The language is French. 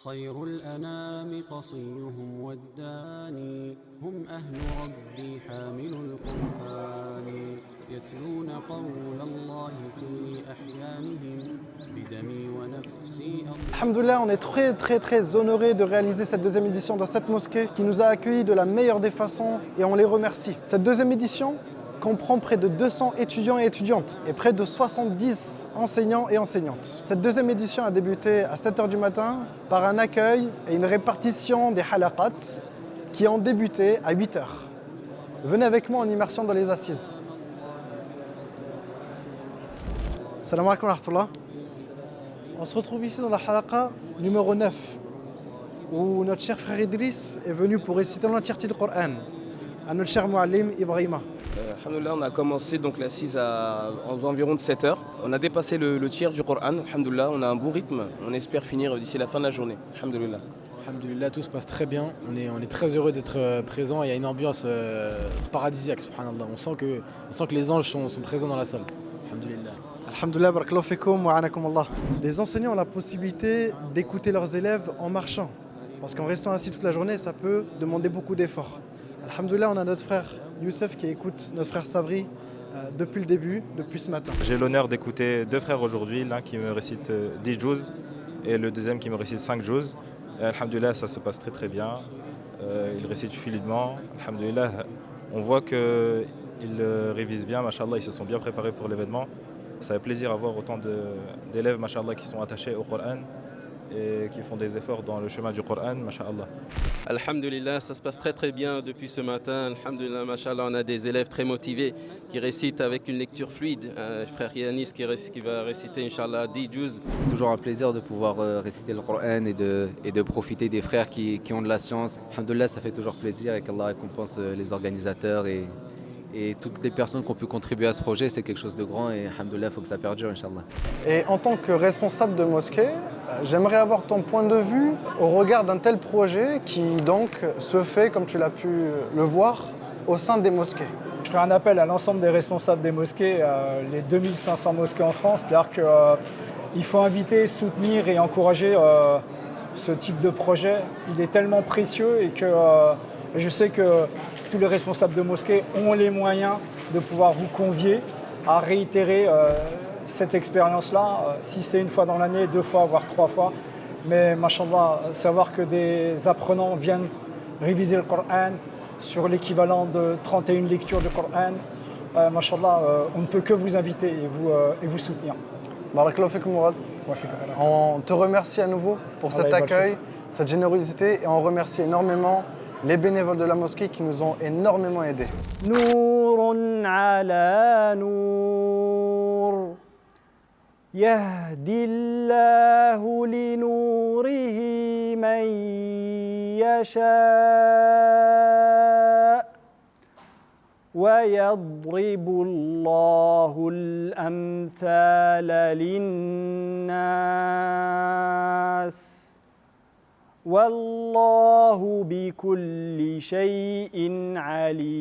خير الأنام قصيهم والداني هم أهل ربي حامل القرآن يتلون قول الله في أحيانهم بدمي ونفسي Alhamdoulilah, on est très honoré de réaliser cette deuxième édition dans cette mosquée qui nous a accueillis de la meilleure des façons et on les remercie. Cette deuxième édition comprend près de 200 étudiants et étudiantes et près de 70 enseignants et enseignantes. Cette deuxième édition a débuté à 7h du matin par un accueil et une répartition des halaqat qui ont débuté à 8h. Venez avec moi en immersion dans les assises. Salam alaikum wa rahmatullah. On se retrouve ici dans la halaqa numéro 9 où notre cher frère Idriss est venu pour réciter l'entièreté du Coran à notre cher Muallim Ibrahima. Alhamdulillah, on a commencé donc l'assise aux environs de 7 heures. On a dépassé le tiers du Coran. Alhamdulillah, on a un bon rythme. On espère finir d'ici la fin de la journée. Alhamdulillah. Alhamdulillah, tout se passe très bien. On est très heureux d'être présent. Il y a une ambiance paradisiaque, subhanallah. On sent que les anges sont présents dans la salle. Alhamdulillah. Alhamdulillah, barakallahu fikum wa anakum Allah. Les enseignants ont la possibilité d'écouter leurs élèves en marchant. Parce qu'en restant assis toute la journée, ça peut demander beaucoup d'efforts. Alhamdulillah, on a notre frère Youssef qui écoute notre frère Sabri depuis le début, depuis ce matin. J'ai l'honneur d'écouter deux frères aujourd'hui, l'un qui me récite 10 juz et le deuxième qui me récite 5 juz. Alhamdulillah, ça se passe très bien. Ils récitent fluidement. Alhamdulillah, on voit qu'ils révisent bien, mashallah, ils se sont bien préparés pour l'événement. Ça fait plaisir à voir autant d'élèves, mashallah, qui sont attachés au Coran et qui font des efforts dans le chemin du Coran, mashallah. Alhamdulillah, ça se passe très bien depuis ce matin. Alhamdulillah, mashallah, on a des élèves très motivés qui récitent avec une lecture fluide. Frère Yanis qui va réciter, Inch'Allah, 10 juz. C'est toujours un plaisir de pouvoir réciter le Coran et de profiter des frères qui ont de la science. Alhamdulillah, ça fait toujours plaisir et qu'Allah récompense les organisateurs et toutes les personnes qui ont pu contribuer à ce projet. C'est quelque chose de grand et alhamdulillah, il faut que ça perdure, Inch'Allah. Et en tant que responsable de mosquée, j'aimerais avoir ton point de vue au regard d'un tel projet qui donc se fait, comme tu l'as pu le voir, au sein des mosquées. Je fais un appel à l'ensemble des responsables des mosquées, les 2500 mosquées en France. C'est-à-dire qu'il faut inviter, soutenir et encourager ce type de projet. Il est tellement précieux et que je sais que tous les responsables de mosquées ont les moyens de pouvoir vous convier à réitérer cette expérience-là, si c'est une fois dans l'année, 2 fois, voire 3 fois. Mais machallah, savoir que des apprenants viennent réviser le Coran sur l'équivalent de 31 lectures de Coran, machallah, on ne peut que vous inviter et vous soutenir. Barakallahu fikum Mourad. On te remercie à nouveau pour cet accueil, cette générosité et on remercie énormément les bénévoles de la mosquée qui nous ont énormément aidés. Nourun ala nour yahdillahu li nourihi man yasha wa yadribu Allahu al-amthala lin-nas. والله بكل شيء عليم